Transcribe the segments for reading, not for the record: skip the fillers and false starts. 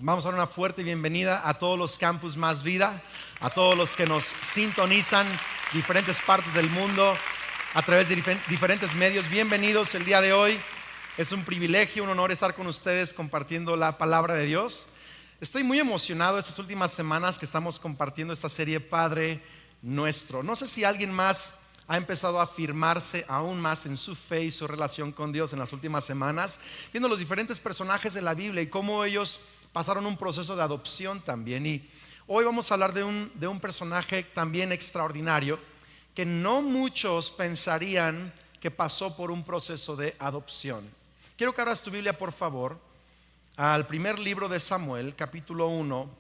Vamos a dar una fuerte bienvenida a todos los Campus Más Vida, a todos los que nos sintonizan diferentes partes del mundo a través de diferentes medios. Bienvenidos el día de hoy. Es un privilegio, un honor estar con ustedes compartiendo la palabra de Dios. Estoy muy emocionado estas últimas semanas que estamos compartiendo esta serie Padre Nuestro. No sé si alguien más ha empezado a afirmarse aún más en su fe y su relación con Dios en las últimas semanas, viendo los diferentes personajes de la Biblia y cómo ellos pasaron un proceso de adopción también. Y hoy vamos a hablar de un personaje también extraordinario que no muchos pensarían que pasó por un proceso de adopción. Quiero que abras tu Biblia, por favor, al primer libro de Samuel, capítulo 1,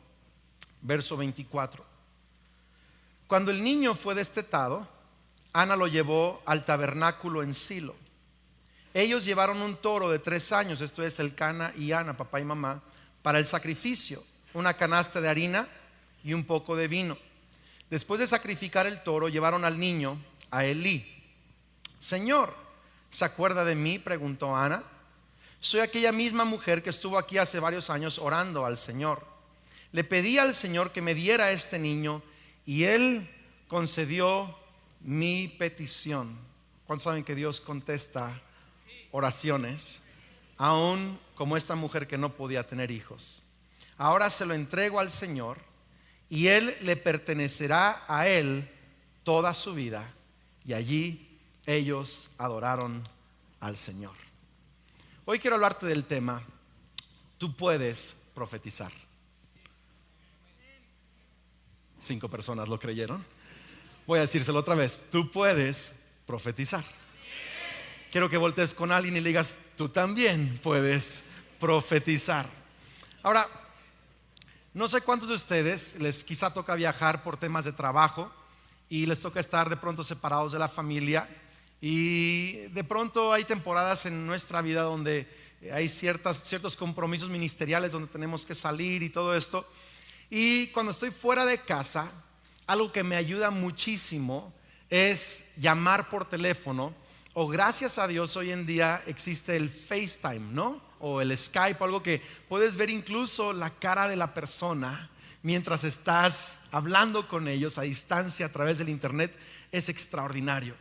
verso 24. Cuando el niño fue destetado, Ana lo llevó al tabernáculo en Silo. Ellos llevaron un toro de 3 años, esto es Elcana y Ana, papá y mamá, para el sacrificio, una canasta de harina y un poco de vino. Después de sacrificar el toro, llevaron al niño a Elí. Señor, ¿se acuerda de mí?, preguntó Ana. Soy aquella misma mujer que estuvo aquí hace varios años orando al Señor. Le pedí al Señor que me diera a este niño y Él concedió mi petición. ¿Cuántos saben que Dios contesta oraciones? Aún como esta mujer que no podía tener hijos. Ahora se lo entrego al Señor y Él le pertenecerá a Él toda su vida. Y allí ellos adoraron al Señor. Hoy quiero hablarte del tema: tú puedes profetizar. 5 personas lo creyeron. Voy a decírselo otra vez: tú puedes profetizar. Quiero que voltees con alguien y le digas: tú también puedes profetizar. Ahora, no sé cuántos de ustedes les quizá toca viajar por temas de trabajo y les toca estar de pronto separados de la familia, y de pronto hay temporadas en nuestra vida donde hay ciertos compromisos ministeriales donde tenemos que salir y todo esto. Y cuando estoy fuera de casa, algo que me ayuda muchísimo es llamar por teléfono. O gracias a Dios hoy en día existe el FaceTime, ¿no? O el Skype, algo que puedes ver incluso la cara de la persona mientras estás hablando con ellos a distancia a través del internet. Es extraordinario.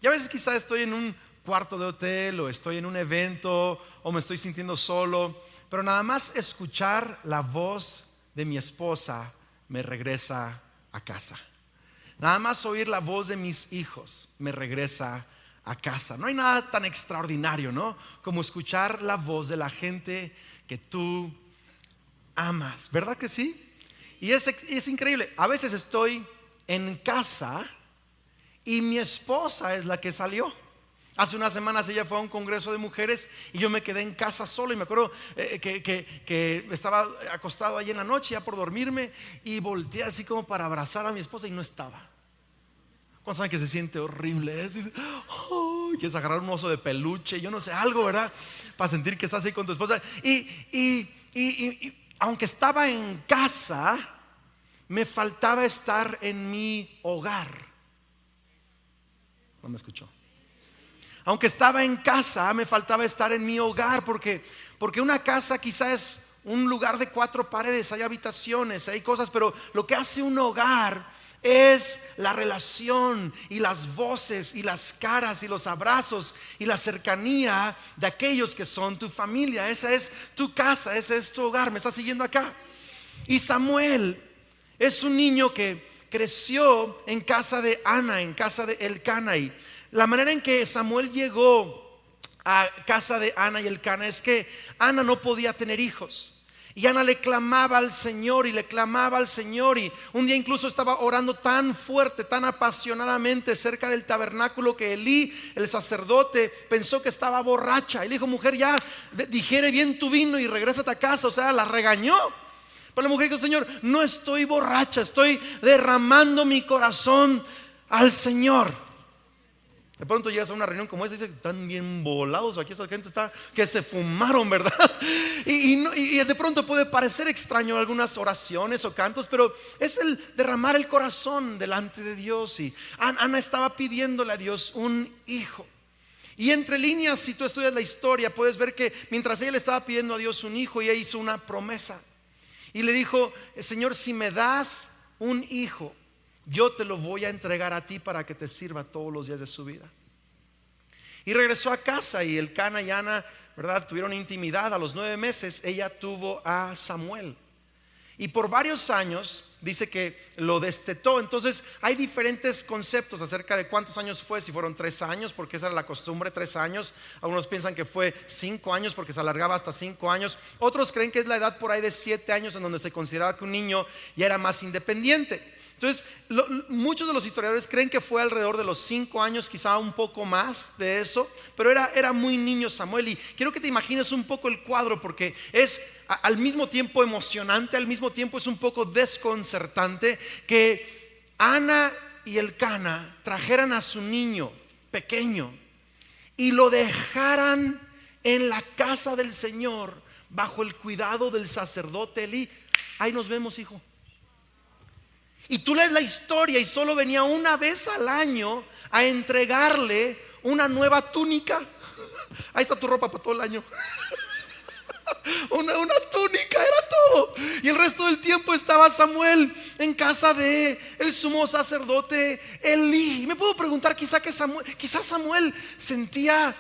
Y a veces quizás estoy en un cuarto de hotel o estoy en un evento o me estoy sintiendo solo, pero nada más escuchar la voz de mi esposa me regresa a casa. Nada más oír la voz de mis hijos me regresa a casa. No hay nada tan extraordinario, ¿no?, como escuchar la voz de la gente que tú amas. ¿Verdad que sí? Y es increíble. A veces estoy en casa y mi esposa es la que salió. Hace unas semanas ella fue a un congreso de mujeres y yo me quedé en casa solo. Y me acuerdo que estaba acostado allí en la noche ya por dormirme y volteé así como para abrazar a mi esposa y no estaba. ¿Cuántos saben que se siente horrible? Quieres agarrar un oso de peluche, yo no sé, algo, ¿verdad?, para sentir que estás ahí con tu esposa. Y aunque estaba en casa, me faltaba estar en mi hogar. No me escuchó. Aunque estaba en casa, me faltaba estar en mi hogar, porque una casa quizás es un lugar de 4 paredes, hay habitaciones, hay cosas, pero lo que hace un hogar es la relación y las voces y las caras y los abrazos y la cercanía de aquellos que son tu familia. Esa es tu casa, ese es tu hogar. ¿Me estás siguiendo acá? Y Samuel es un niño que creció en casa de Ana, en casa de Elcana. Y la manera en que Samuel llegó a casa de Ana y Elcana es que Ana no podía tener hijos. Y Ana le clamaba al Señor y le clamaba al Señor. Y un día incluso estaba orando tan fuerte, tan apasionadamente cerca del tabernáculo que Elí, el sacerdote, pensó que estaba borracha. Y le dijo: mujer, ya digiere bien tu vino y regrésate a casa. O sea, la regañó. Pero la mujer dijo: Señor, no estoy borracha, estoy derramando mi corazón al Señor. De pronto llegas a una reunión como esta y dices: están bien volados aquí, esa gente está que se fumaron, ¿verdad? Y de pronto puede parecer extraño algunas oraciones o cantos, pero es el derramar el corazón delante de Dios. Y Ana estaba pidiéndole a Dios un hijo. Y entre líneas, si tú estudias la historia, puedes ver que mientras ella le estaba pidiendo a Dios un hijo, ella hizo una promesa. Y le dijo: Señor, si me das un hijo, yo te lo voy a entregar a ti para que te sirva todos los días de su vida. Y regresó a casa, y el Cana y Ana, ¿verdad?, tuvieron intimidad. A los 9 meses ella tuvo a Samuel, y por varios años dice que lo destetó. Entonces hay diferentes conceptos acerca de cuántos años fue. Si fueron 3 años, porque esa era la costumbre, 3 años. Algunos piensan que fue 5 años, porque se alargaba hasta 5 años. Otros creen que es la edad por ahí de 7 años, en donde se consideraba que un niño ya era más independiente. Entonces muchos de los historiadores creen que fue alrededor de los 5 años, quizá un poco más de eso, pero era muy niño Samuel. Y quiero que te imagines un poco el cuadro, porque es al mismo tiempo emocionante, al mismo tiempo es un poco desconcertante que Ana y el Cana trajeran a su niño pequeño y lo dejaran en la casa del Señor bajo el cuidado del sacerdote Elí. Ahí nos vemos, hijo. Y tú lees la historia, y solo venía una vez al año a entregarle una nueva túnica. Ahí está tu ropa para todo el año. Una túnica era todo. Y el resto del tiempo estaba Samuel en casa de el sumo sacerdote Elí. Y me puedo preguntar, quizás Samuel sentía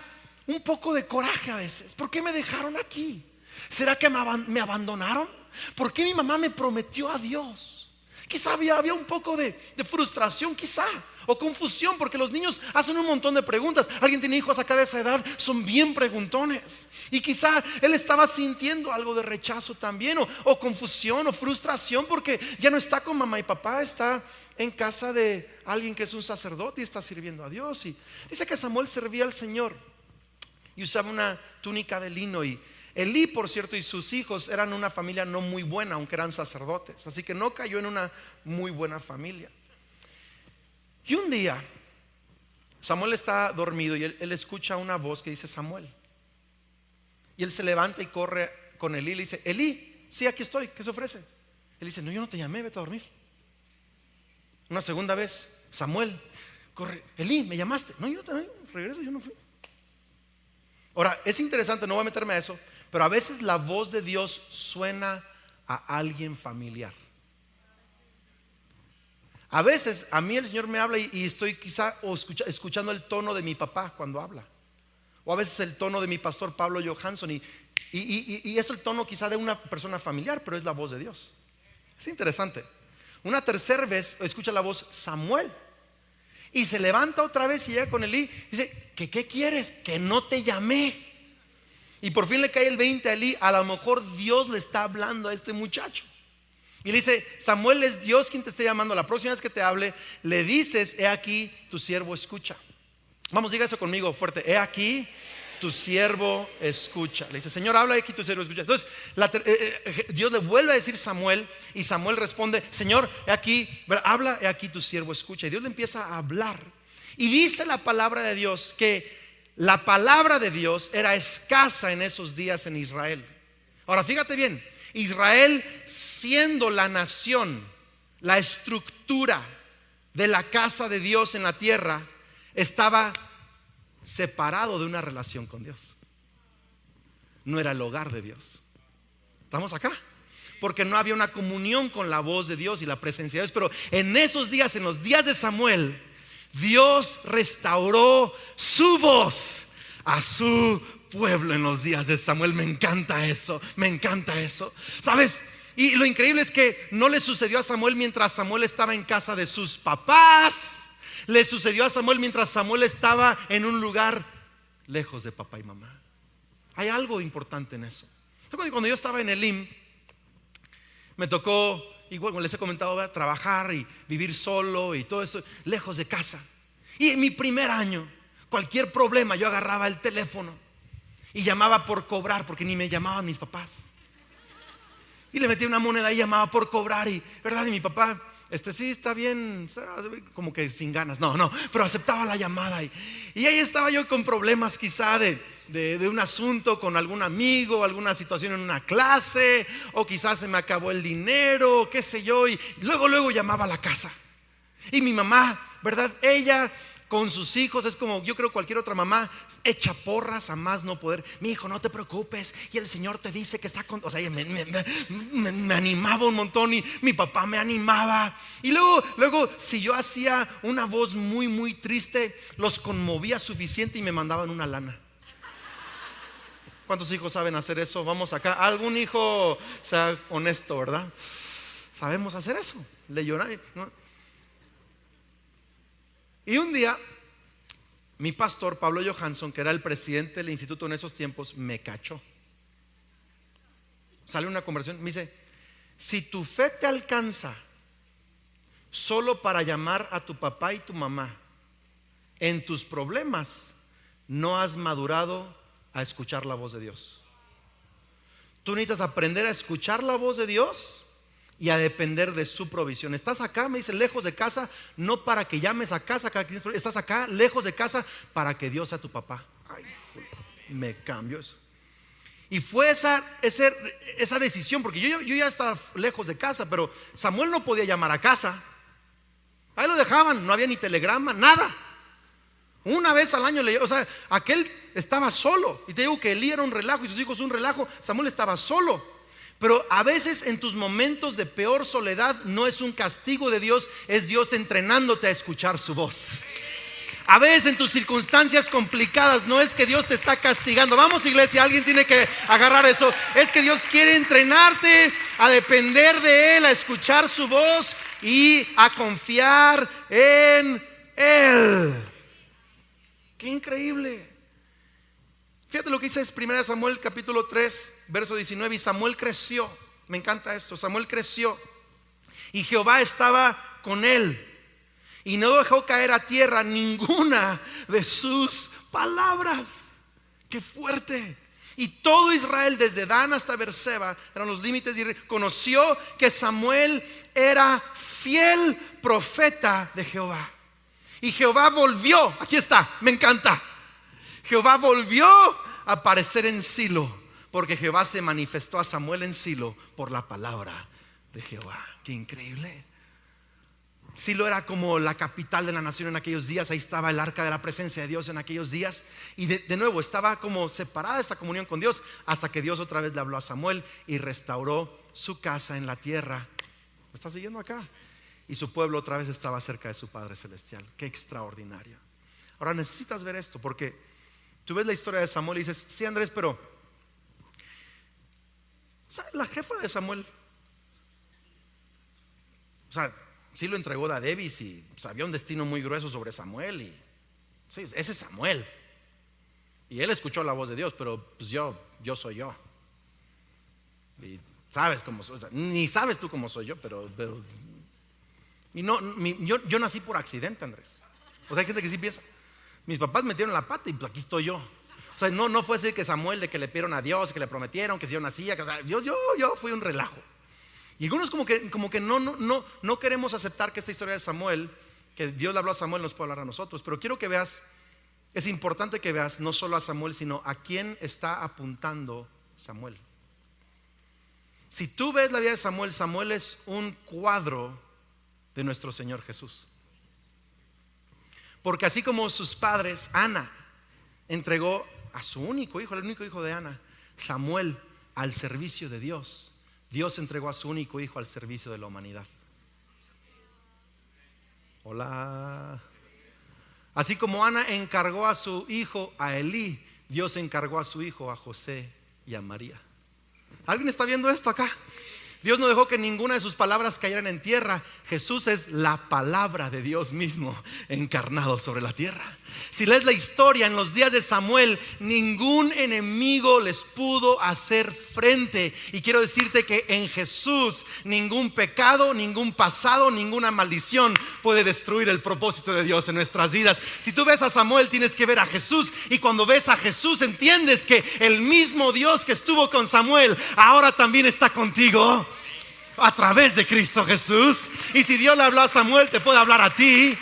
un poco de coraje a veces. ¿Por qué me dejaron aquí? ¿Será que me abandonaron? ¿Por qué mi mamá me prometió a Dios? Quizá había un poco de frustración, quizá, o confusión, porque los niños hacen un montón de preguntas. Alguien tiene hijos acá de esa edad, son bien preguntones. Y quizá él estaba sintiendo algo de rechazo también, o confusión, o frustración, porque ya no está con mamá y papá, está en casa de alguien que es un sacerdote y está sirviendo a Dios. Y dice que Samuel servía al Señor y usaba una túnica de lino. Y Elí, por cierto, y sus hijos eran una familia no muy buena, aunque eran sacerdotes. Así que no cayó en una muy buena familia. Y un día Samuel está dormido, y él escucha una voz que dice: Samuel. Y él se levanta y corre con Elí y le dice: Elí, sí, aquí estoy, ¿qué se ofrece? Él dice: no, yo no te llamé, vete a dormir. Una segunda vez: Samuel, corre. Elí, ¿me llamaste? No, yo no te regreso, yo no fui. Ahora, es interesante, no voy a meterme a eso, pero a veces la voz de Dios suena a alguien familiar. A veces a mí el Señor me habla y estoy quizá escuchando el tono de mi papá cuando habla, o a veces el tono de mi pastor Pablo Johansson, y es el tono quizá de una persona familiar, pero es la voz de Dios. Es interesante. Una tercera vez escucha la voz Samuel, y se levanta otra vez y llega con Elí y dice: ¿qué quieres? Que no te llamé. Y por fin le cae el 20 a Elí. A lo mejor Dios le está hablando a este muchacho, y le dice: Samuel, es Dios quien te está llamando. La próxima vez que te hable, le dices: he aquí, tu siervo escucha. Vamos, diga eso conmigo fuerte: he aquí, tu siervo escucha. Le dice: Señor, habla, aquí tu siervo escucha. Entonces Dios le vuelve a decir Samuel, y Samuel responde: Señor, he aquí, habla, he aquí tu siervo escucha. Y Dios le empieza a hablar, y dice la palabra de Dios que la palabra de Dios era escasa en esos días en Israel. Ahora fíjate bien, Israel, siendo la nación, la estructura de la casa de Dios en la tierra, estaba separado de una relación con Dios. No era el hogar de Dios. ¿Estamos acá? Porque no había una comunión con la voz de Dios y la presencia de Dios. Pero en esos días, en los días de Samuel, Dios restauró su voz a su pueblo en los días de Samuel. Me encanta eso, me encanta eso. ¿Sabes? Y lo increíble es que no le sucedió a Samuel mientras Samuel estaba en casa de sus papás. Le sucedió a Samuel mientras Samuel estaba en un lugar lejos de papá y mamá. Hay algo importante en eso. Cuando yo estaba en Elim, me tocó, igual como les he comentado, trabajar y vivir solo y todo eso, lejos de casa. Y en mi primer año, cualquier problema, yo agarraba el teléfono y llamaba por cobrar, porque ni me llamaban mis papás. Y le metía una moneda y llamaba por cobrar, y ¿verdad? Y mi papá: sí, está bien, como que sin ganas, no, pero aceptaba la llamada, y ahí estaba yo con problemas quizá de un asunto con algún amigo, alguna situación en una clase, o quizás se me acabó el dinero, qué sé yo, y luego llamaba a la casa. Y mi mamá, ¿verdad? Ella con sus hijos es como, yo creo, cualquier otra mamá, echa porras a más no poder. Mi hijo, no te preocupes, y el Señor te dice que está con... O sea, me animaba un montón, y mi papá me animaba. Y luego si yo hacía una voz muy, muy triste, los conmovía suficiente y me mandaban una lana. ¿Cuántos hijos saben hacer eso? Vamos acá. Algún hijo, sea honesto, ¿verdad? Sabemos hacer eso. Le llorar, ¿no? Y un día, mi pastor Pablo Johansson, que era el presidente del instituto en esos tiempos, me cachó. Sale una conversación, me dice: si tu fe te alcanza solo para llamar a tu papá y tu mamá en tus problemas, no has madurado a escuchar la voz de Dios. Tú necesitas aprender a escuchar la voz de Dios y a depender de su provisión. Estás acá, me dice, lejos de casa, no para que llames a casa, estás acá, lejos de casa, para que Dios sea tu papá. Ay, me cambió eso. Y fue esa decisión, porque yo ya estaba lejos de casa, pero Samuel no podía llamar a casa. Ahí lo dejaban, no había ni telegrama, nada. Una vez al año, o sea, aquel estaba solo. Y te digo que Elí era un relajo y sus hijos un relajo. Samuel estaba solo. Pero a veces en tus momentos de peor soledad no es un castigo de Dios, es Dios entrenándote a escuchar su voz. A veces en tus circunstancias complicadas no es que Dios te está castigando. Vamos, iglesia, alguien tiene que agarrar eso. Es que Dios quiere entrenarte a depender de Él, a escuchar su voz y a confiar en Él. ¡Qué increíble! Fíjate lo que dice 1 Samuel capítulo 3 verso 19. Y Samuel creció, me encanta esto, Samuel creció y Jehová estaba con él y no dejó caer a tierra ninguna de sus palabras. ¡Qué fuerte! Y todo Israel desde Dan hasta Beerseba, eran los límites de Israel, conoció que Samuel era fiel profeta de Jehová. Y Jehová volvió, aquí está, me encanta. Jehová volvió a aparecer en Silo, porque Jehová se manifestó a Samuel en Silo por la palabra de Jehová. Qué increíble. Silo era como la capital de la nación en aquellos días. Ahí estaba el arca de la presencia de Dios en aquellos días. Y de nuevo estaba como separada esta comunión con Dios, hasta que Dios otra vez le habló a Samuel y restauró su casa en la tierra. ¿Me estás siguiendo acá? Y su pueblo otra vez estaba cerca de su Padre Celestial. Qué extraordinario. Ahora necesitas ver esto, porque tú ves la historia de Samuel y dices: sí, Andrés, pero ¿sabes? La jefa de Samuel, o sea, sí lo entregó a Davis y había un destino muy grueso sobre Samuel. Y sí, ese es Samuel. Y él escuchó la voz de Dios, pero pues yo soy yo. Y sabes cómo soy, o sea, ni sabes tú cómo soy yo, pero y no, yo nací por accidente, Andrés. O sea, hay gente que sí piensa: mis papás metieron la pata y pues aquí estoy yo. O sea, no fue así que Samuel, de que le pidieron a Dios, que le prometieron, que si yo nacía, que, o sea, yo fui un relajo. Y algunos como que no queremos aceptar que esta historia de Samuel, que Dios le habló a Samuel, nos puede hablar a nosotros. Pero quiero que veas, es importante que veas no solo a Samuel, sino a quién está apuntando Samuel. Si tú ves la vida de Samuel, Samuel es un cuadro de nuestro Señor Jesús. Porque así como sus padres, Ana entregó a su único hijo, el único hijo de Ana, Samuel, al servicio de Dios, Dios entregó a su único hijo al servicio de la humanidad. Hola. Así como Ana encargó a su hijo, a Elí, Dios encargó a su hijo, a José y a María. ¿Alguien está viendo esto acá? Dios no dejó que ninguna de sus palabras cayeran en tierra. Jesús es la palabra de Dios mismo encarnado sobre la tierra. Si lees la historia, en los días de Samuel, ningún enemigo les pudo hacer frente. Y quiero decirte que en Jesús ningún pecado, ningún pasado, ninguna maldición puede destruir el propósito de Dios en nuestras vidas. Si tú ves a Samuel, tienes que ver a Jesús. Y cuando ves a Jesús, entiendes que el mismo Dios que estuvo con Samuel ahora también está contigo a través de Cristo Jesús. Y si Dios le habló a Samuel, te puede hablar a ti.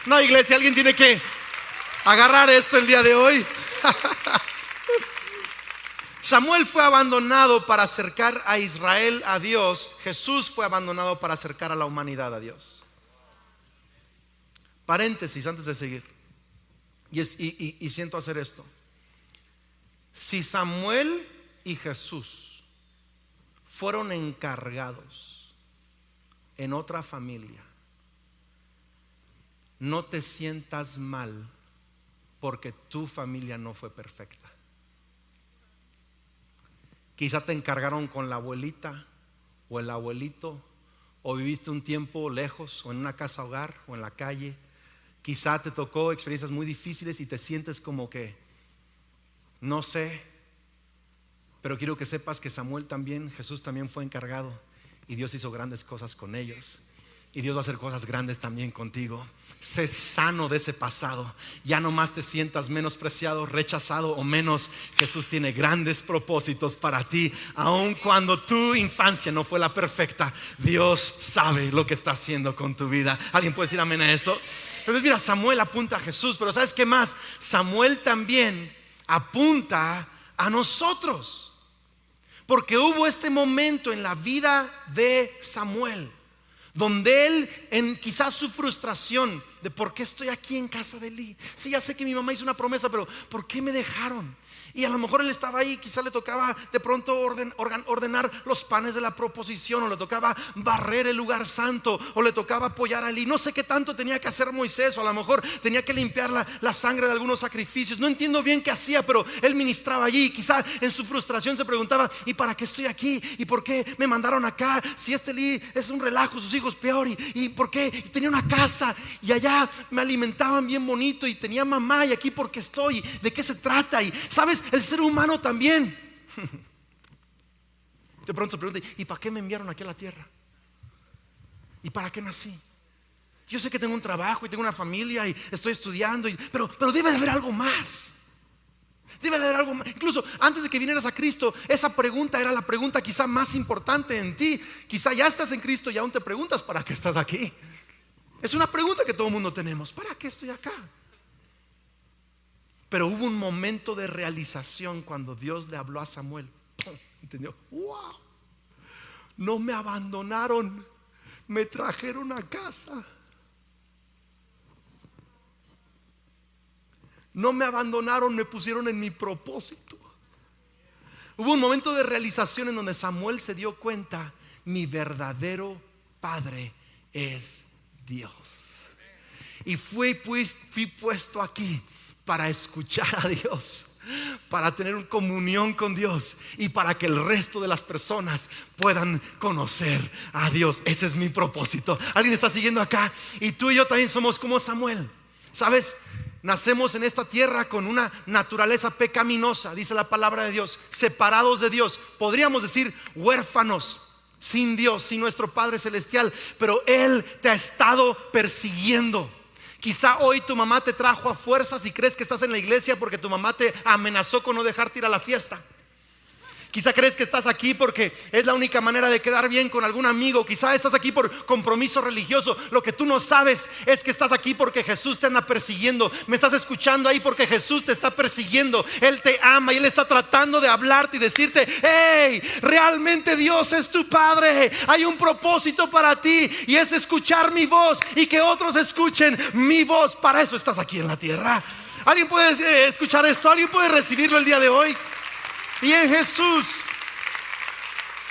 No, iglesia, alguien tiene que agarrar esto el día de hoy. Samuel fue abandonado para acercar a Israel a Dios. Jesús fue abandonado para acercar a la humanidad a Dios. Paréntesis antes de seguir. Y siento hacer esto. Si Samuel y Jesús fueron encargados en otra familia, no te sientas mal porque tu familia no fue perfecta. Quizá te encargaron con la abuelita o el abuelito, o viviste un tiempo lejos, o en una casa hogar, o en la calle. Quizá te tocó experiencias muy difíciles y te sientes como que no sé, pero quiero que sepas que Samuel también, Jesús también fue encargado, y Dios hizo grandes cosas con ellos. Y Dios va a hacer cosas grandes también contigo. Sé sano de ese pasado. Ya no más te sientas menospreciado, rechazado o menos. Jesús tiene grandes propósitos para ti. Aun cuando tu infancia no fue la perfecta, Dios sabe lo que está haciendo con tu vida. ¿Alguien puede decir amén a eso? Entonces mira, Samuel apunta a Jesús, pero ¿sabes qué más? Samuel también apunta a nosotros. Porque hubo este momento en la vida de Samuel donde él, en quizás su frustración de por qué estoy aquí en casa de Eli. Sí, ya sé que mi mamá hizo una promesa, pero ¿por qué me dejaron? Y a lo mejor él estaba ahí, quizás le tocaba de pronto ordenar los panes de la proposición, o le tocaba barrer el lugar santo, o le tocaba apoyar a Eli. No sé qué tanto tenía que hacer Moisés, o a lo mejor tenía que limpiar la sangre de algunos sacrificios. No entiendo bien qué hacía, pero él ministraba allí. Quizás en su frustración se preguntaba: ¿y para qué estoy aquí? ¿Y por qué me mandaron acá? Si este Eli es un relajo, sus hijos peor. ¿Y por qué? Y tenía una casa y allá me alimentaban bien bonito y tenía mamá, y aquí porque estoy. ¿De qué se trata? Y sabes, el ser humano también de pronto se pregunta: ¿y para qué me enviaron aquí a la tierra? ¿Y para qué nací? Yo sé que tengo un trabajo y tengo una familia y estoy estudiando, pero debe de haber algo más. Debe de haber algo más. Incluso antes de que vinieras a Cristo, esa pregunta era la pregunta quizá más importante en ti. Quizá ya estás en Cristo y aún te preguntas: ¿para qué estás aquí? Es una pregunta que todo el mundo tenemos: ¿para qué estoy acá? Pero hubo un momento de realización cuando Dios le habló a Samuel. ¿Entendió? ¡Wow! No me abandonaron, me trajeron a casa. No me abandonaron, me pusieron en mi propósito. Hubo un momento de realización en donde Samuel se dio cuenta: mi verdadero padre es Dios. Y fui puesto aquí para escuchar a Dios, para tener comunión con Dios y para que el resto de las personas puedan conocer a Dios. Ese es mi propósito. ¿Alguien está siguiendo acá? Y tú y yo también somos como Samuel. ¿Sabes? Nacemos en esta tierra con una naturaleza pecaminosa, dice la palabra de Dios, separados de Dios. Podríamos decir huérfanos, sin Dios, sin nuestro Padre Celestial. Pero Él te ha estado persiguiendo. Quizá hoy tu mamá te trajo a fuerzas y crees que estás en la iglesia porque tu mamá te amenazó con no dejarte ir a la fiesta. Quizá crees que estás aquí porque es la única manera de quedar bien con algún amigo. Quizá estás aquí por compromiso religioso. Lo que tú no sabes es que estás aquí porque Jesús te anda persiguiendo. Me estás escuchando ahí porque Jesús te está persiguiendo. Él te ama y Él está tratando de hablarte y decirte: hey, realmente Dios es tu Padre. Hay un propósito para ti y es escuchar mi voz y que otros escuchen mi voz. Para eso estás aquí en la tierra. ¿Alguien puede escuchar esto? ¿Alguien puede recibirlo el día de hoy? Y en Jesús,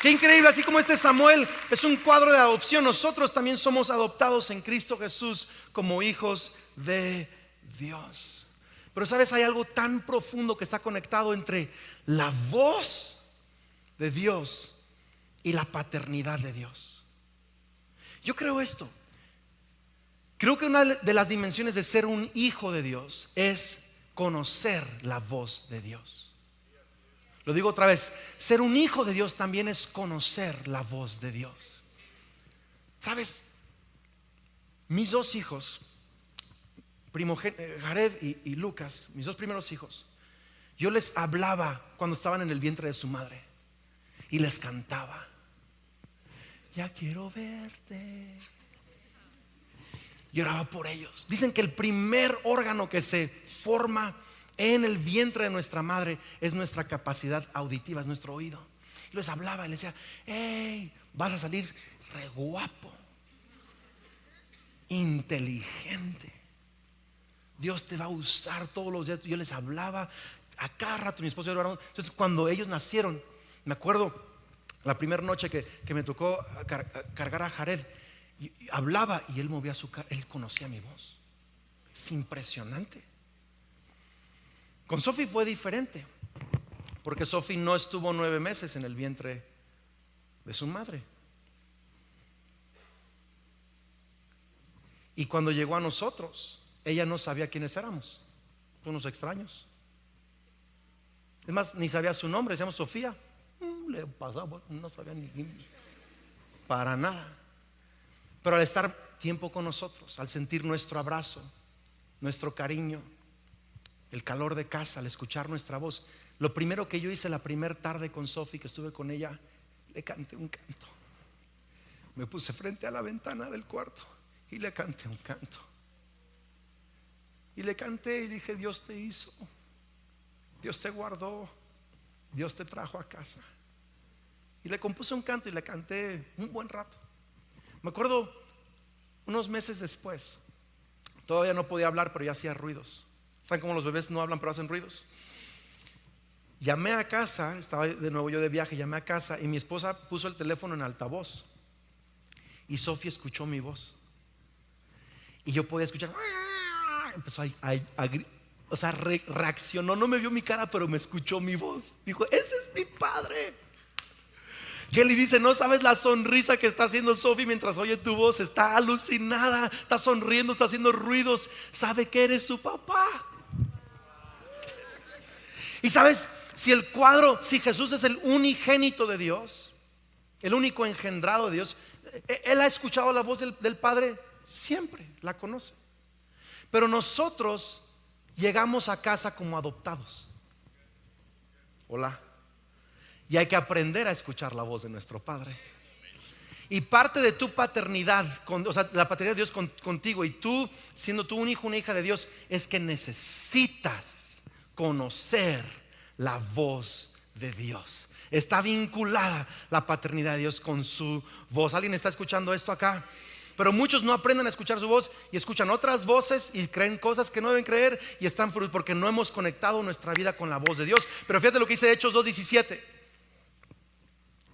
qué increíble, así como este Samuel es un cuadro de adopción, nosotros también somos adoptados en Cristo Jesús como hijos de Dios. Pero sabes, hay algo tan profundo que está conectado entre la voz de Dios y la paternidad de Dios. Yo creo esto. Creo que una de las dimensiones de ser un hijo de Dios es conocer la voz de Dios. Lo digo otra vez: ser un hijo de Dios también es conocer la voz de Dios. ¿Sabes? Mis dos hijos, Jared y Lucas, mis dos primeros hijos, yo les hablaba cuando estaban en el vientre de su madre y les cantaba: ya quiero verte. Y oraba por ellos. Dicen que el primer órgano que se forma en el vientre de nuestra madre es nuestra capacidad auditiva, es nuestro oído. Y les hablaba y les decía: hey, vas a salir re guapo, inteligente. Dios te va a usar todos los días. Yo les hablaba a cada rato, mi esposo y yo oraron. Entonces cuando ellos nacieron, me acuerdo la primera noche que me tocó cargar a Jared, y hablaba y él movía su cara, él conocía mi voz. Es impresionante. Con Sophie fue diferente, porque Sophie no estuvo 9 meses en el vientre de su madre. Y cuando llegó a nosotros, ella no sabía quiénes éramos, unos extraños. Es más, ni sabía su nombre, decíamos Sofía. Le pasaba, no sabía ni para nada. Pero al estar tiempo con nosotros, al sentir nuestro abrazo, nuestro cariño, el calor de casa, al escuchar nuestra voz, lo primero que yo hice la primera tarde con Sophie, que estuve con ella, le canté un canto. Me puse frente a la ventana del cuarto y le canté un canto. Y le canté y dije: Dios te hizo, Dios te guardó, Dios te trajo a casa. Y le compuse un canto y le canté un buen rato. Me acuerdo unos meses después, todavía no podía hablar, pero ya hacía ruidos. ¿Saben cómo los bebés no hablan pero hacen ruidos? Llamé a casa, estaba de nuevo yo de viaje, llamé a casa y mi esposa puso el teléfono en altavoz y Sofía escuchó mi voz y yo podía escuchar. Empezó o sea, reaccionó, no me vio mi cara, pero me escuchó mi voz. Dijo: ese es mi padre. Kelly dice: no sabes la sonrisa que está haciendo Sophie mientras oye tu voz. Está alucinada, está sonriendo, está haciendo ruidos. Sabe que eres su papá. Y sabes, si Jesús es el unigénito de Dios, el único engendrado de Dios, Él ha escuchado la voz del Padre siempre, la conoce. Pero nosotros llegamos a casa como adoptados. Hola. Y hay que aprender a escuchar la voz de nuestro Padre. Y parte de tu paternidad, o sea, la paternidad de Dios contigo, y tú siendo tú un hijo, una hija de Dios, es que necesitas conocer la voz de Dios. Está vinculada la paternidad de Dios con su voz. ¿Alguien está escuchando esto acá? Pero muchos no aprenden a escuchar su voz y escuchan otras voces y creen cosas que no deben creer y están frustrados porque no hemos conectado nuestra vida con la voz de Dios. Pero fíjate lo que dice Hechos 2:17.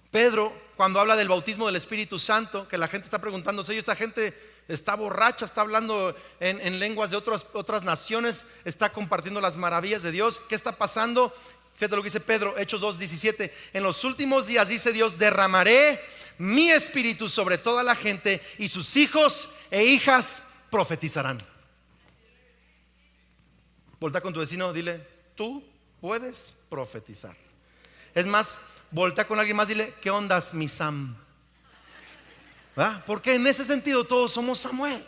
Pedro, cuando habla del bautismo del Espíritu Santo, que la gente está preguntándose: esta gente está borracha, está hablando en lenguas de otras naciones, está compartiendo las maravillas de Dios. ¿Qué está pasando? Fíjate lo que dice Pedro, Hechos 2:17. En los últimos días, dice Dios, derramaré mi espíritu sobre toda la gente y sus hijos e hijas profetizarán. Voltea con tu vecino, dile: tú puedes profetizar. Es más, voltea con alguien más, dile: ¿qué ondas, mi Sam? ¿Verdad? Porque en ese sentido todos somos Samuel.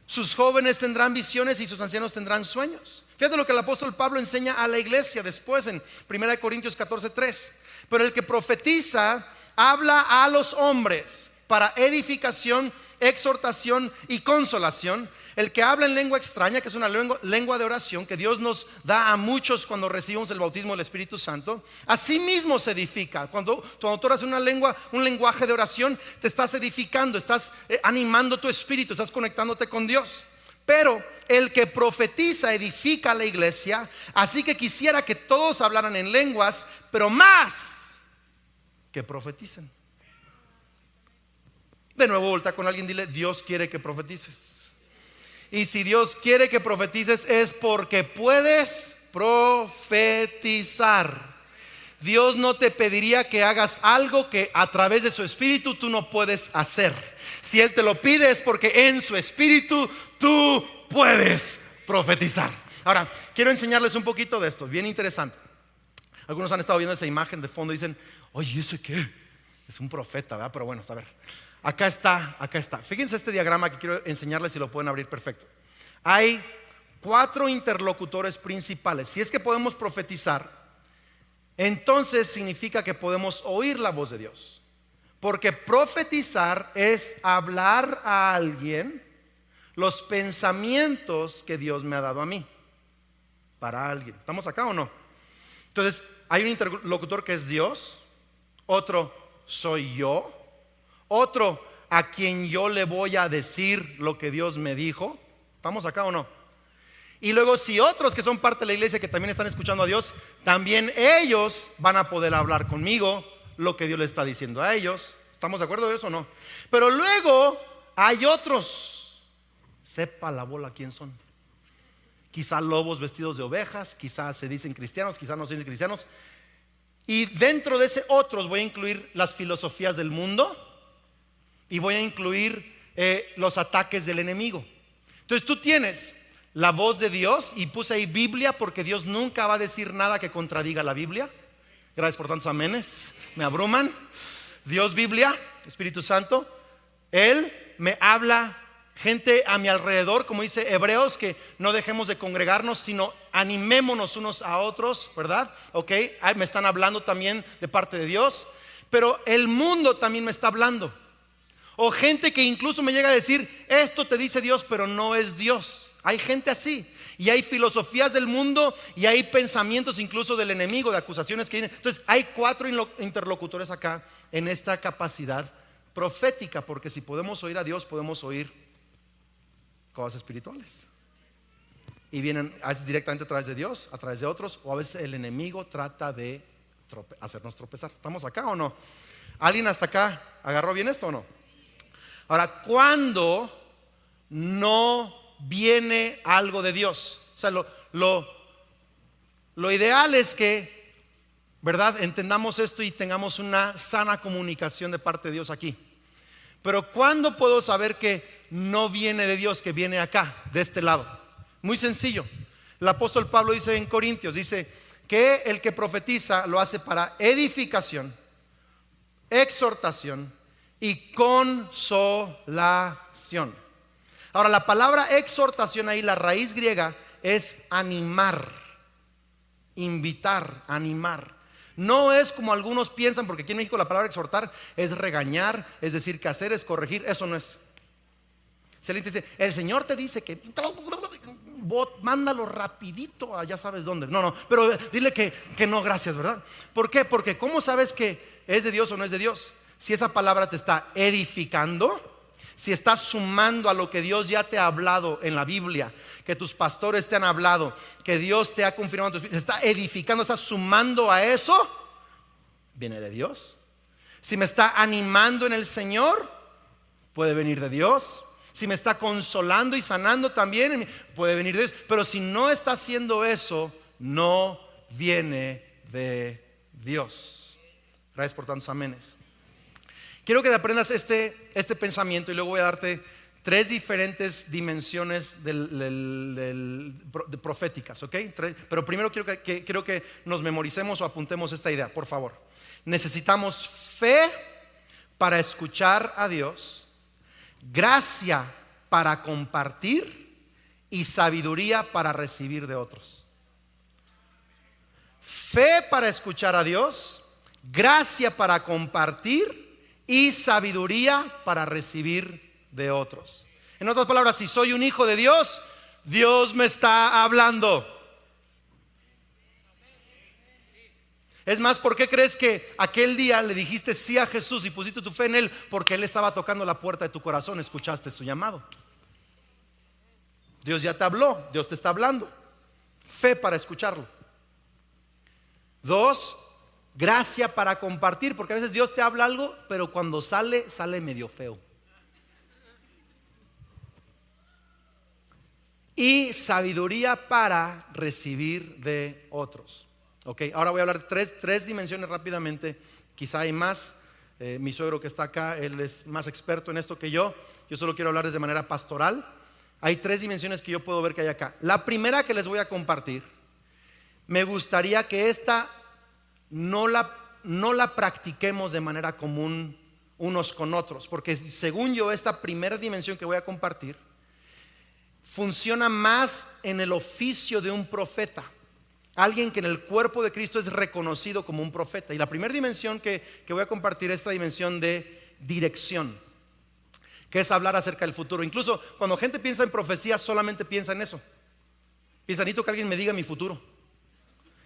Sus jóvenes tendrán visiones y sus ancianos tendrán sueños. Fíjate lo que el apóstol Pablo enseña a la iglesia después en 1 Corintios 14:3. Pero el que profetiza habla a los hombres para edificación, exhortación y consolación. El que habla en lengua extraña, que es una lengua de oración que Dios nos da a muchos cuando recibimos el bautismo del Espíritu Santo, así mismo se edifica. Cuando tú haces un lenguaje de oración, te estás edificando, estás animando tu espíritu, estás conectándote con Dios. Pero el que profetiza edifica a la iglesia. Así que quisiera que todos hablaran en lenguas, pero más que profeticen. De nuevo, voltea con alguien, dile: Dios quiere que profetices. Y si Dios quiere que profetices es porque puedes profetizar. Dios no te pediría que hagas algo que a través de su espíritu tú no puedes hacer. Si Él te lo pide es porque en su espíritu tú puedes profetizar. Ahora, quiero enseñarles un poquito de esto, bien interesante. Algunos han estado viendo esa imagen de fondo y dicen: oye, ¿ese qué? Es un profeta, ¿verdad? Pero bueno, a ver. Acá está. Fíjense este diagrama que quiero enseñarles, si lo pueden abrir, perfecto. Hay 4 interlocutores principales. Si es que podemos profetizar, entonces significa que podemos oír la voz de Dios. Porque profetizar es hablar a alguien los pensamientos que Dios me ha dado a mí. Para alguien. ¿Estamos acá o no? Entonces, hay un interlocutor que es Dios. Otro soy yo. Otro a quien yo le voy a decir lo que Dios me dijo. ¿Estamos acá o no? Y luego si otros que son parte de la iglesia que también están escuchando a Dios, también ellos van a poder hablar conmigo lo que Dios les está diciendo a ellos. ¿Estamos de acuerdo de eso o no? Pero luego hay otros, sepa la bola quién son. Quizá lobos vestidos de ovejas, quizá se dicen cristianos, quizá no se dicen cristianos. Y dentro de ese otros voy a incluir las filosofías del mundo y voy a incluir los ataques del enemigo. Entonces tú tienes la voz de Dios, y puse ahí Biblia porque Dios nunca va a decir nada que contradiga la Biblia. Gracias por tantos amenes, me abruman. Dios, Biblia, Espíritu Santo, Él me habla. Gente a mi alrededor, como dice Hebreos, que no dejemos de congregarnos, sino animémonos unos a otros, ¿verdad? Ok, me están hablando también de parte de Dios, pero el mundo también me está hablando. O gente que incluso me llega a decir, esto te dice Dios, pero no es Dios. Hay gente así, y hay filosofías del mundo, y hay pensamientos incluso del enemigo, de acusaciones que vienen. Entonces hay 4 interlocutores acá en esta capacidad profética, porque si podemos oír a Dios, podemos oír cosas espirituales. Y vienen a veces directamente a través de Dios, a través de otros, o a veces el enemigo trata de hacernos tropezar. ¿Estamos acá o no? ¿Alguien hasta acá agarró bien esto o no? Ahora, ¿cuándo no viene algo de Dios? O sea, lo ideal es que, ¿verdad?, entendamos esto y tengamos una sana comunicación de parte de Dios aquí. Pero ¿cuándo puedo saber que no viene de Dios, que viene acá, de este lado? Muy sencillo. El apóstol Pablo dice en Corintios, dice que el que profetiza lo hace para edificación, exhortación y consolación. Ahora, la palabra exhortación ahí, la raíz griega es animar, invitar, animar. No es como algunos piensan, porque aquí en México la palabra exhortar es regañar, es decir, que hacer es corregir. Eso no es. Si alguien te dice, el Señor te dice que mándalo rapidito a ya sabes dónde. No, pero dile que no, gracias, ¿verdad? ¿Por qué? Porque ¿cómo sabes que es de Dios o no es de Dios? Si esa palabra te está edificando, si estás sumando a lo que Dios ya te ha hablado en la Biblia, que tus pastores te han hablado, que Dios te ha confirmado, se está edificando, está sumando a eso, viene de Dios. Si me está animando en el Señor, puede venir de Dios. Si me está consolando y sanando también, puede venir de Dios. Pero si no está haciendo eso, no viene de Dios. Gracias por tantos amenes. Quiero que te aprendas este pensamiento, y luego voy a darte 3 diferentes dimensiones de proféticas, ¿ok? Pero primero quiero que nos memoricemos o apuntemos esta idea, por favor. Necesitamos fe para escuchar a Dios, gracia para compartir y sabiduría para recibir de otros. Fe para escuchar a Dios, gracia para compartir y sabiduría para recibir de otros. En otras palabras, si soy un hijo de Dios, Dios me está hablando. Es más, ¿por qué crees que aquel día le dijiste sí a Jesús y pusiste tu fe en Él? Porque Él estaba tocando la puerta de tu corazón, escuchaste su llamado. Dios ya te habló, Dios te está hablando. Fe para escucharlo. 2, gracia para compartir, porque a veces Dios te habla algo, pero cuando sale medio feo. Y sabiduría para recibir de otros. Ok, ahora voy a hablar de tres dimensiones rápidamente. Quizá hay más. Mi suegro que está acá, él es más experto en esto que yo. Yo solo quiero hablarles de manera pastoral. Hay 3 dimensiones que yo puedo ver que hay acá. La primera que les voy a compartir, me gustaría que esta no la practiquemos de manera común unos con otros, porque según yo esta primera dimensión que voy a compartir funciona más en el oficio de un profeta, alguien que en el cuerpo de Cristo es reconocido como un profeta. Y la primera dimensión que voy a compartir es esta dimensión de dirección, que es hablar acerca del futuro. Incluso cuando gente piensa en profecía, solamente piensa en eso. Piensa, necesito que alguien me diga mi futuro,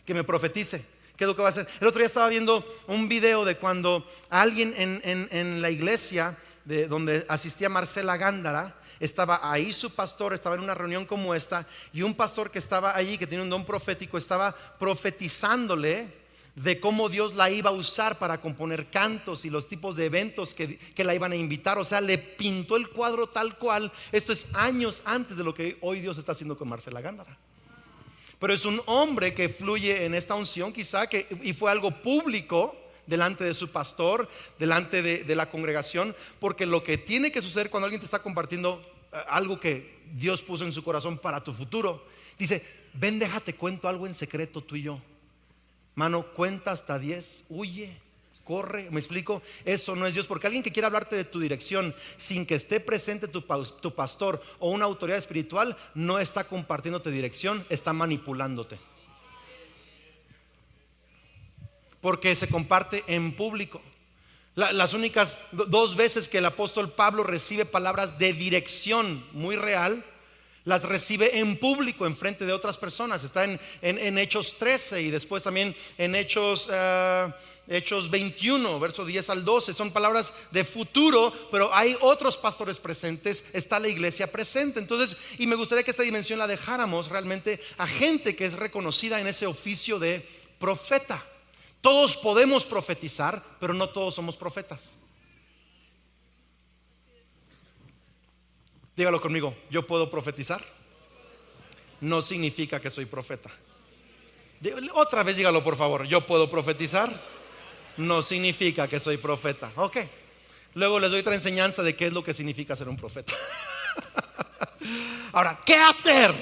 que me profetice. ¿Qué es lo que va a hacer? El otro día estaba viendo un video de cuando alguien en la iglesia donde asistía Marcela Gándara, estaba ahí su pastor, estaba en una reunión como esta, y un pastor que estaba allí, que tiene un don profético, estaba profetizándole de cómo Dios la iba a usar para componer cantos y los tipos de eventos que la iban a invitar. O sea, le pintó el cuadro tal cual. Esto es años antes de lo que hoy Dios está haciendo con Marcela Gándara. Pero es un hombre que fluye en esta unción quizá, y fue algo público delante de su pastor, delante de la congregación, porque lo que tiene que suceder cuando alguien te está compartiendo algo que Dios puso en su corazón para tu futuro, dice: ven, déjate cuento algo en secreto tú y yo. Mano, cuenta hasta 10, huye, corre. ¿Me explico? Eso no es Dios, porque alguien que quiera hablarte de tu dirección sin que esté presente tu pastor o una autoridad espiritual, no está compartiéndote dirección, está manipulándote. Porque se comparte en público. Las únicas 2 veces que el apóstol Pablo recibe palabras de dirección muy real, las recibe en público, en frente de otras personas. Está en Hechos 13 y después también en Hechos 21, verso 10 al 12. Son palabras de futuro, pero hay otros pastores presentes, está la iglesia presente. Entonces, y me gustaría que esta dimensión la dejáramos realmente a gente que es reconocida en ese oficio de profeta. Todos podemos profetizar, pero no todos somos profetas. Dígalo conmigo: yo puedo profetizar, no significa que soy profeta. Otra vez dígalo, por favor: yo puedo profetizar, no significa que soy profeta. Ok, luego les doy otra enseñanza de qué es lo que significa ser un profeta. Ahora, ¿qué hacer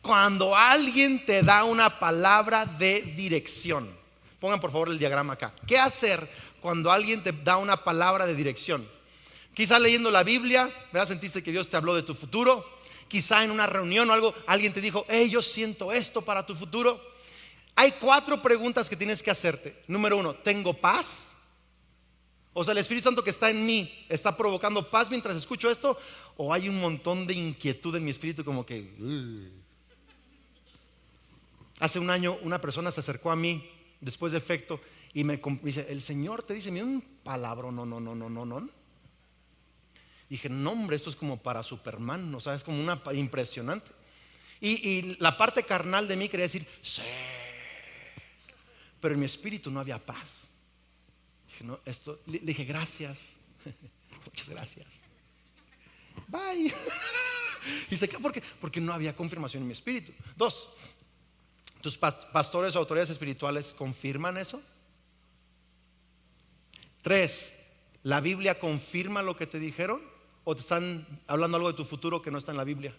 cuando alguien te da una palabra de dirección? Pongan por favor el diagrama acá. ¿Qué hacer cuando alguien te da una palabra de dirección? Quizá leyendo la Biblia, ¿verdad? Sentiste que Dios te habló de tu futuro. Quizá en una reunión o algo, alguien te dijo: hey, yo siento esto para tu futuro. Hay 4 preguntas que tienes que hacerte. Número 1, ¿tengo paz? O sea, el Espíritu Santo que está en mí está provocando paz mientras escucho esto, o hay un montón de inquietud en mi espíritu, como que Hace un año una persona se acercó a mí después de efecto y me dice: el Señor te dice, mira, un palabra, no. Dije: no, hombre, esto es como para Superman, o sea, es como una impresionante. Y la parte carnal de mí quería decir: sí, pero en mi espíritu no había paz. Dije: no, esto. Le dije: gracias, muchas gracias, bye. Dice: ¿por qué? Porque no había confirmación en mi espíritu. 2, ¿tus pastores o autoridades espirituales confirman eso? 3, ¿la Biblia confirma lo que te dijeron? ¿O te están hablando algo de tu futuro que no está en la Biblia?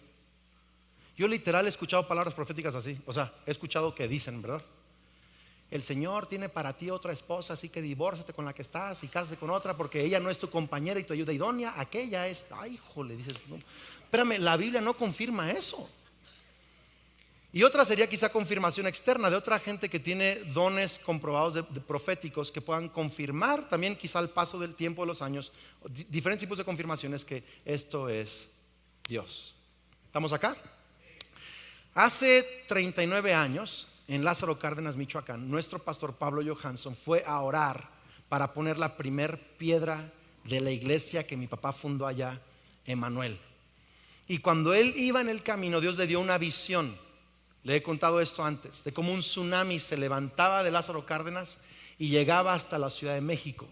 Yo literal he escuchado palabras proféticas así. O sea, he escuchado que dicen, ¿verdad? El Señor tiene para ti otra esposa, así que divórciate con la que estás y cásate con otra, porque ella no es tu compañera y tu ayuda idónea. Aquella es, ay, jole, dices, no, espérame, la Biblia no confirma eso. Y otra sería quizá confirmación externa de otra gente que tiene dones comprobados de proféticos que puedan confirmar también quizá al paso del tiempo, de los años, diferentes tipos de confirmaciones que esto es Dios. ¿Estamos acá? Hace 39 años en Lázaro Cárdenas, Michoacán, nuestro pastor Pablo Johansson fue a orar para poner la primer piedra de la iglesia que mi papá fundó allá, Emanuel. Y cuando él iba en el camino, Dios le dio una visión. Le he contado esto antes, de cómo un tsunami se levantaba de Lázaro Cárdenas y llegaba hasta la Ciudad de México.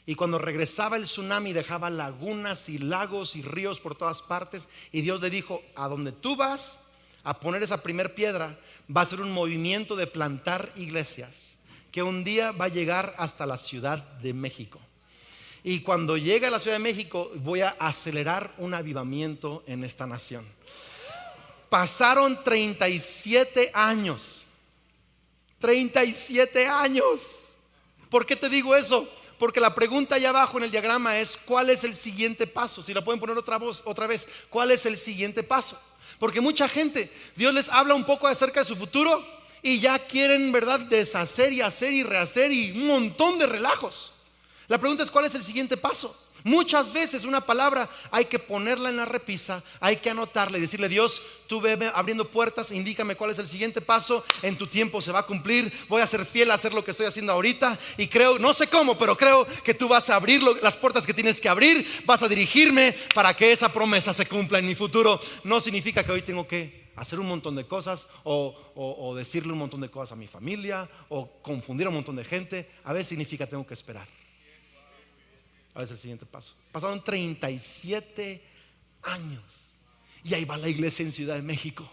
Y cuando regresaba el tsunami dejaba lagunas y lagos y ríos por todas partes. Y Dios le dijo: a donde tú vas a poner esa primer piedra, va a ser un movimiento de plantar iglesias que un día va a llegar hasta la Ciudad de México. Y cuando llegue a la Ciudad de México, voy a acelerar un avivamiento en esta nación. Pasaron 37 años. 37 años. ¿Por qué te digo eso? Porque la pregunta allá abajo en el diagrama es: ¿cuál es el siguiente paso? Si la pueden poner otra vez, ¿cuál es el siguiente paso? Porque mucha gente, Dios les habla un poco acerca de su futuro y ya quieren, ¿verdad?, deshacer y hacer y rehacer y un montón de relajos. La pregunta es, ¿cuál es el siguiente paso? Muchas veces una palabra hay que ponerla en la repisa, hay que anotarla y decirle: Dios, tú veme abriendo puertas, indícame cuál es el siguiente paso, en tu tiempo se va a cumplir, voy a ser fiel a hacer lo que estoy haciendo ahorita, y creo, no sé cómo, pero creo que tú vas a abrir las puertas que tienes que abrir, vas a dirigirme para que esa promesa se cumpla en mi futuro. No significa que hoy tengo que hacer un montón de cosas o decirle un montón de cosas a mi familia o confundir a un montón de gente. A veces significa tengo que esperar. A veces el siguiente paso. Pasaron 37 años y ahí va la iglesia en Ciudad de México.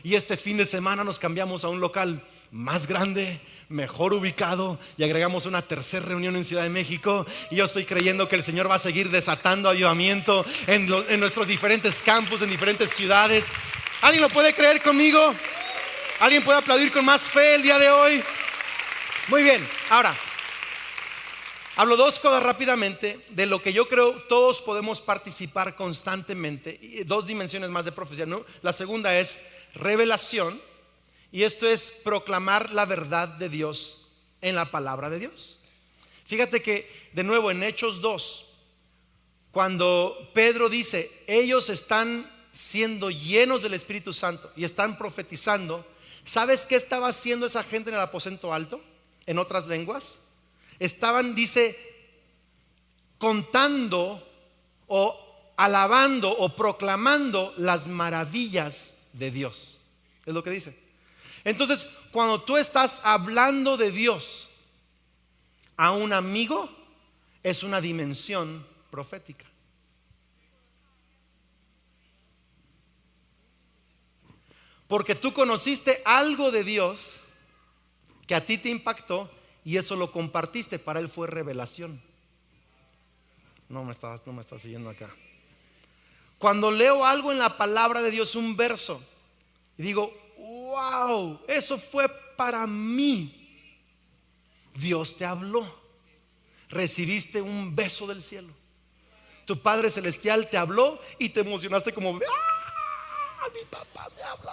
Y este fin de semana nos cambiamos a un local más grande, mejor ubicado, y agregamos una tercera reunión en Ciudad de México. Y yo estoy creyendo que el Señor va a seguir desatando avivamiento en nuestros diferentes campus, en diferentes ciudades. ¿Alguien lo puede creer conmigo? ¿Alguien puede aplaudir con más fe el día de hoy? Muy bien, ahora hablo dos cosas rápidamente de lo que yo creo todos podemos participar constantemente, y dos dimensiones más de profecía, ¿no? La segunda es revelación, y esto es proclamar la verdad de Dios en la palabra de Dios. Fíjate que de nuevo en Hechos 2, cuando Pedro dice: ellos están siendo llenos del Espíritu Santo y están profetizando, ¿sabes qué estaba haciendo esa gente en el aposento alto? En otras lenguas estaban, dice, contando o alabando o proclamando las maravillas de Dios. Es lo que dice. Entonces, cuando tú estás hablando de Dios a un amigo, es una dimensión profética. Porque tú conociste algo de Dios que a ti te impactó y eso lo compartiste. Para él fue revelación. No me estás siguiendo acá. Cuando leo algo en la palabra de Dios, un verso, y digo: wow, eso fue para mí. Dios te habló. Recibiste un beso del cielo. Tu Padre Celestial te habló y te emocionaste como: ¡ah! Mi papá me habló.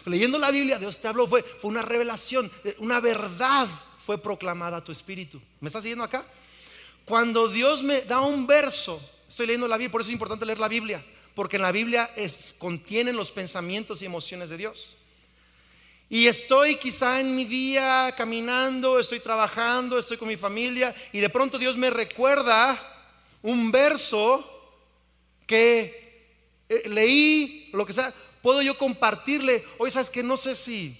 Leyendo la Biblia, Dios te habló. Fue una revelación, una verdad fue proclamada a tu espíritu. ¿Me estás siguiendo acá? Cuando Dios me da un verso, estoy leyendo la Biblia, por eso es importante leer la Biblia, porque en la Biblia contienen los pensamientos y emociones de Dios. Y estoy quizá en mi día caminando, estoy trabajando, estoy con mi familia, y de pronto Dios me recuerda un verso que leí, lo que sea. Puedo yo compartirle: oye, sabes que no sé si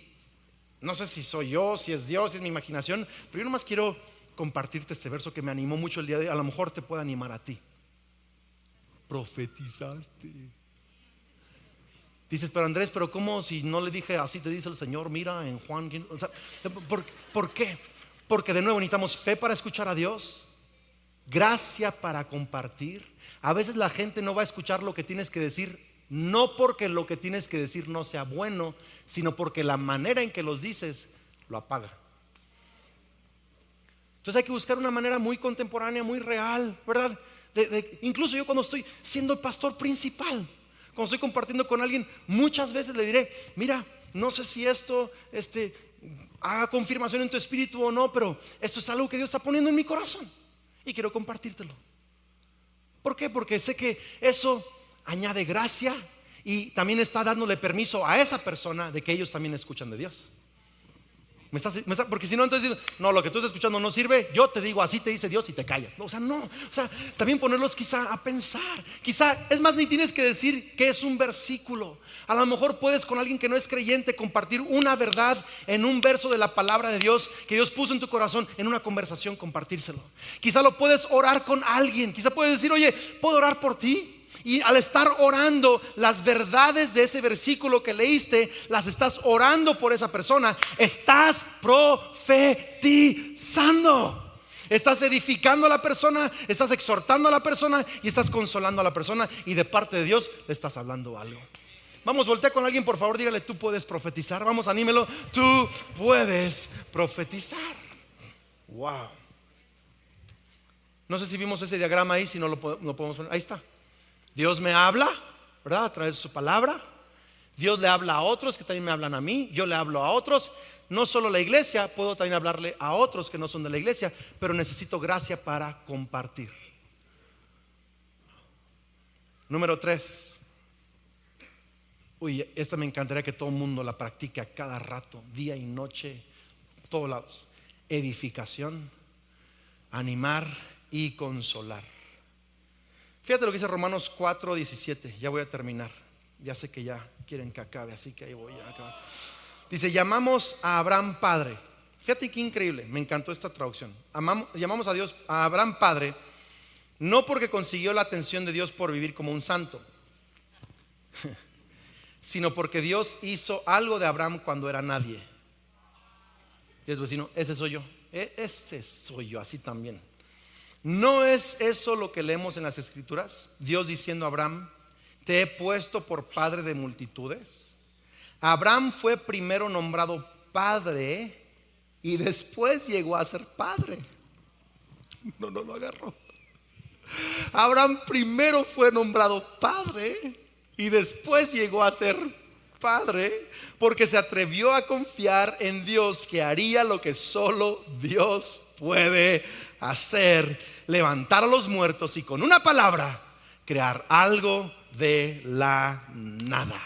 soy yo, si es Dios, si es mi imaginación, pero yo nomás quiero compartirte este verso que me animó mucho el día de hoy. A lo mejor te puede animar a ti. Profetizaste. Dices: pero Andrés, pero ¿cómo si no le dije así te dice el Señor? Mira en Juan. O sea, ¿por qué? Porque de nuevo necesitamos fe para escuchar a Dios, gracia para compartir. A veces la gente no va a escuchar lo que tienes que decir, no porque lo que tienes que decir no sea bueno, sino porque la manera en que los dices lo apaga. Entonces hay que buscar una manera muy contemporánea, muy real, ¿verdad? Incluso yo cuando estoy siendo el pastor principal, cuando estoy compartiendo con alguien, muchas veces le diré: mira, no sé si esto haga confirmación en tu espíritu o no, pero esto es algo que Dios está poniendo en mi corazón y quiero compartírtelo. ¿Por qué? Porque sé que eso añade gracia y también está dándole permiso a esa persona de que ellos también escuchan de Dios. Porque si no, entonces no, lo que tú estás escuchando no sirve. Yo te digo: así te dice Dios, y te callas. No, también ponerlos quizá a pensar. Quizá, es más, ni tienes que decir que es un versículo. A lo mejor puedes con alguien que no es creyente compartir una verdad en un verso de la palabra de Dios que Dios puso en tu corazón, en una conversación compartírselo. Quizá lo puedes orar con alguien. Quizá puedes decir: oye, ¿puedo orar por ti? Y al estar orando, las verdades de ese versículo que leíste, las estás orando por esa persona. Estás profetizando. Estás edificando a la persona, estás exhortando a la persona y estás consolando a la persona. Y de parte de Dios le estás hablando algo. Vamos, voltea con alguien, por favor, dígale: tú puedes profetizar. Vamos, anímelo. Tú puedes profetizar. Wow. No sé si vimos ese diagrama ahí, si no lo podemos poner. Ahí está. Dios me habla, ¿verdad? A través de su palabra. Dios le habla a otros que también me hablan a mí. Yo le hablo a otros. no solo la iglesia, puedo también hablarle a otros que no son de la iglesia, pero necesito gracia para compartir. Número 3. Uy, esta me encantaría que todo el mundo la practique a cada rato, día y noche, todos lados. Edificación, animar y consolar. Fíjate lo que dice Romanos 4:17. Ya voy a terminar. Ya sé que ya quieren que acabe, así que ahí voy a acabar. Dice, llamamos a Abraham padre. Fíjate qué increíble, me encantó esta traducción. Llamamos a Dios, a Abraham padre, no porque consiguió la atención de Dios por vivir como un santo, sino porque Dios hizo algo de Abraham cuando era nadie. Y el vecino, ese soy yo. Ese soy yo, así también. ¿No es eso lo que leemos en las escrituras? Dios diciendo a Abraham, te he puesto por padre de multitudes. Abraham fue primero nombrado padre y después llegó a ser padre. No lo agarró. Abraham primero fue nombrado padre y después llegó a ser padre porque se atrevió a confiar en Dios, que haría lo que solo Dios puede hacer: levantar a los muertos y con una palabra crear algo de la nada.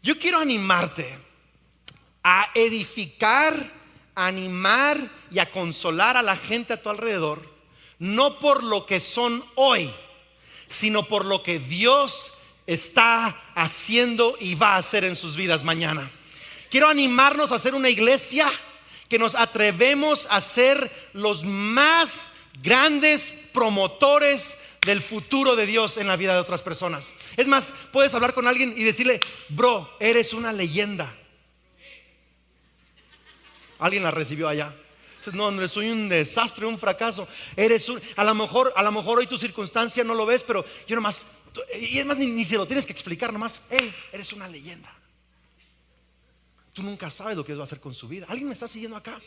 Yo quiero animarte a edificar, a animar y a consolar a la gente a tu alrededor, no por lo que son hoy, sino por lo que Dios está haciendo y va a hacer en sus vidas mañana. Quiero animarnos a ser una iglesia que nos atrevemos a ser los más grandes promotores del futuro de Dios en la vida de otras personas. Es más, puedes hablar con alguien y decirle, bro, eres una leyenda. Alguien la recibió allá. No, soy un desastre, un fracaso. A lo mejor hoy tu circunstancia no lo ves, pero yo nomás, y es más, ni se lo tienes que explicar, nomás, hey, eres una leyenda. Tú nunca sabes lo que Dios va a hacer con su vida. ¿Alguien me está siguiendo acá?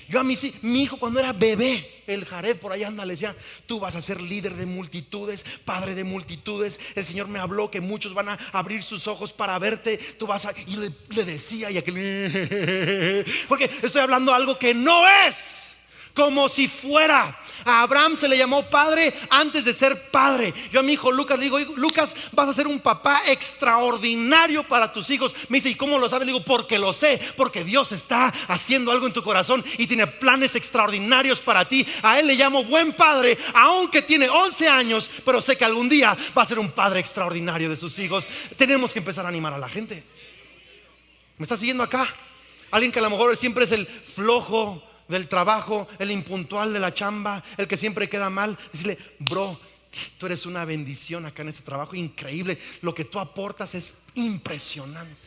Yo a mí sí, mi hijo cuando era bebé, el Jared por allá anda, le decía, tú vas a ser líder de multitudes, padre de multitudes. El Señor me habló que muchos van a abrir sus ojos para verte. Tú vas a, y le decía, y aquel, porque estoy hablando algo que no es como si fuera. A Abraham se le llamó padre antes de ser padre. Yo a mi hijo Lucas le digo, Lucas, vas a ser un papá extraordinario para tus hijos. Me dice, ¿y cómo lo sabes? Le digo, porque lo sé, porque Dios está haciendo algo en tu corazón y tiene planes extraordinarios para ti. A él le llamo buen padre, aunque tiene 11 años, pero sé que algún día va a ser un padre extraordinario de sus hijos. Tenemos que empezar a animar a la gente. ¿Me está siguiendo acá? Alguien que a lo mejor siempre es el flojo del trabajo, el impuntual de la chamba, el que siempre queda mal. Decirle, bro, tú eres una bendición acá en este trabajo, increíble. Lo que tú aportas es impresionante.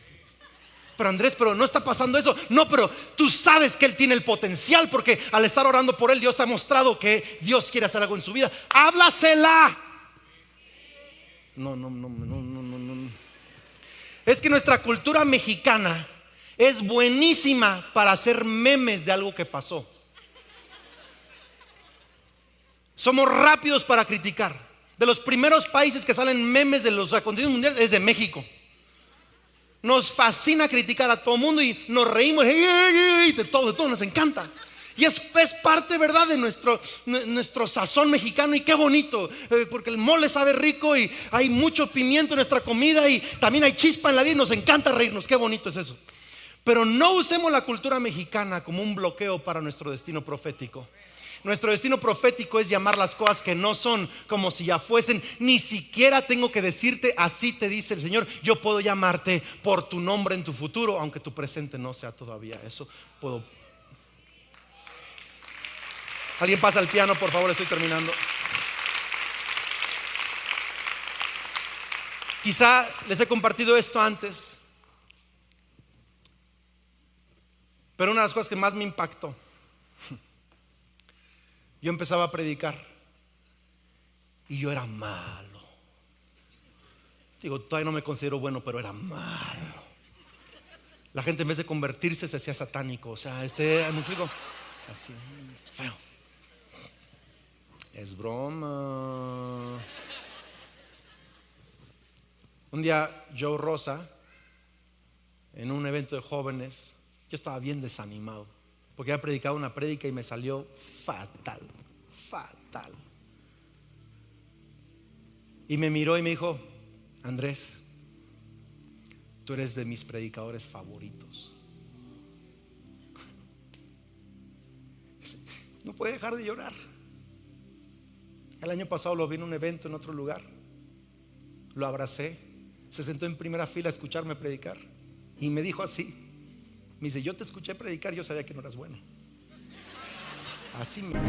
Pero Andrés, pero no está pasando eso. No, pero tú sabes que él tiene el potencial, porque al estar orando por él, Dios te ha mostrado que Dios quiere hacer algo en su vida. Háblasela. No. Es que nuestra cultura mexicana es buenísima para hacer memes de algo que pasó. Somos rápidos para criticar. De los primeros países que salen memes de los acontecimientos mundiales es de México. Nos fascina criticar a todo el mundo y nos reímos de todo nos encanta. Y es parte, ¿verdad?, de nuestro sazón mexicano. Y qué bonito, porque el mole sabe rico y hay mucho pimiento en nuestra comida y también hay chispa en la vida y nos encanta reírnos. Qué bonito es eso. Pero no usemos la cultura mexicana como un bloqueo para nuestro destino profético. Nuestro destino profético es llamar las cosas que no son como si ya fuesen. Ni siquiera tengo que decirte, así te dice el Señor. Yo puedo llamarte por tu nombre en tu futuro, aunque tu presente no sea todavía eso. Puedo. Alguien pasa al piano, por favor, estoy terminando. Quizá les he compartido esto antes, pero una de las cosas que más me impactó, yo empezaba a predicar y yo era malo. Digo, todavía no me considero bueno, pero era malo. La gente en vez de convertirse se hacía satánico. O sea, ¿me explico? Así, feo. Es broma. Un día Joe Rosa en un evento de jóvenes. Yo estaba bien desanimado porque había predicado una prédica y me salió fatal. Y me miró y me dijo: Andrés, tú eres de mis predicadores favoritos. No puede dejar de llorar. El año pasado lo vi en un evento en otro lugar. Lo abracé. Se sentó en primera fila a escucharme predicar. Y me dijo así: me dice, yo te escuché predicar, yo sabía que no eras bueno. Así me...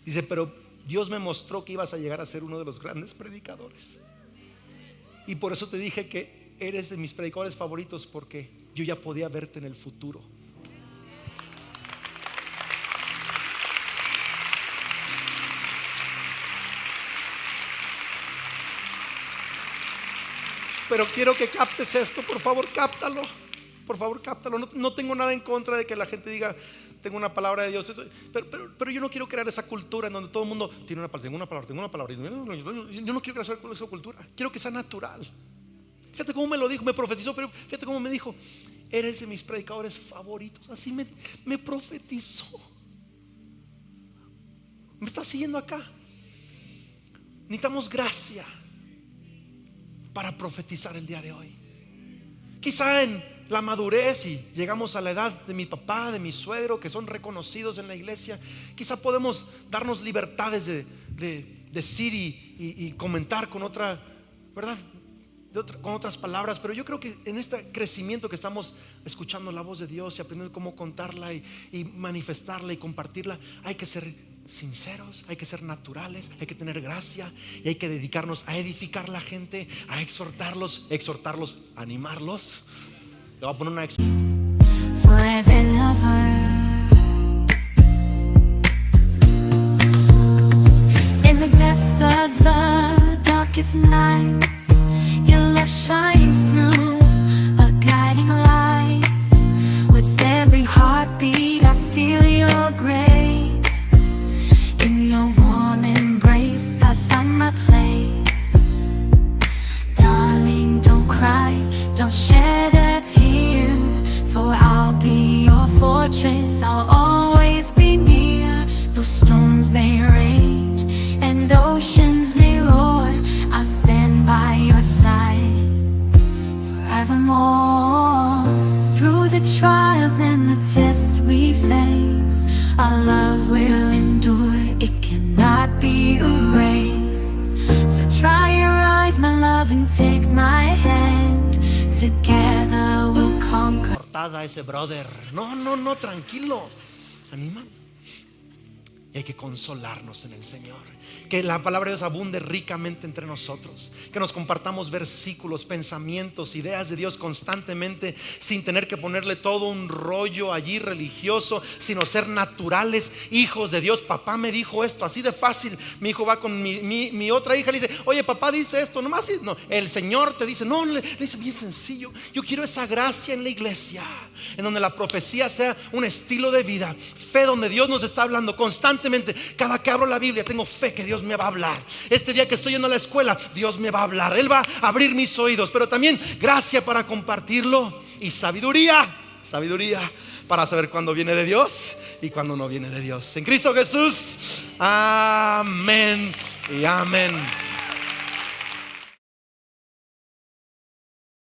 Dice, pero Dios me mostró que ibas a llegar a ser uno de los grandes predicadores. Y por eso te dije que eres de mis predicadores favoritos, porque yo ya podía verte en el futuro. Pero quiero que captes esto, por favor, cáptalo. Por favor, cáptalo. No tengo nada en contra de que la gente diga, tengo una palabra de Dios, pero yo no quiero crear esa cultura en donde todo el mundo tiene una palabra, tengo una palabra. Yo no quiero crear esa cultura. Quiero que sea natural. Fíjate cómo me lo dijo, me profetizó, pero fíjate cómo me dijo: eres de mis predicadores favoritos. Así me profetizó. Me está siguiendo acá. Necesitamos gracia para profetizar el día de hoy. Quizá en la madurez y llegamos a la edad de mi papá, de mi suegro, que son reconocidos en la iglesia, quizá podemos darnos libertades de decir y comentar con otra, ¿verdad? Con otras palabras. Pero yo creo que en este crecimiento que estamos escuchando la voz de Dios y aprendiendo cómo contarla y manifestarla y compartirla, hay que ser sinceros, hay que ser naturales, hay que tener gracia y hay que dedicarnos a edificar la gente, a exhortarlos, animarlos. Le voy a poner una Forever lover. In the depths of the darkest night, your love shines through, a guiding light. With every heartbeat I feel your grace. In your warm embrace I find my place. Darling, don't cry, don't shed a tear, for I'll be your fortress, I'll always be near. Though storms may rage and oceans may roar, I'll stand by your side forevermore. Through the trials and the tests we face, our love will endure, it cannot be erased. So dry your eyes, my love, and take my hand. Together we'll conquer. Cortada ese brother. No, tranquilo. Anima. Y hay que consolarnos en el Señor. Que la palabra de Dios abunde ricamente entre nosotros. Que nos compartamos versículos, pensamientos, ideas de Dios constantemente, sin tener que ponerle todo un rollo allí religioso, sino ser naturales, hijos de Dios. Papá me dijo esto, así de fácil. Mi hijo va con mi otra hija, le dice: oye, papá dice esto, nomás. No, el Señor te dice, no, le dice bien sencillo. Yo quiero esa gracia en la iglesia, en donde la profecía sea un estilo de vida, fe donde Dios nos está hablando constantemente. Cada que abro la Biblia tengo fe que Dios me va a hablar. Este día que estoy yendo a la escuela, Dios me va a hablar, Él va a abrir mis oídos. Pero también gracia para compartirlo y sabiduría para saber cuándo viene de Dios y cuándo no viene de Dios. En Cristo Jesús, amén y amén.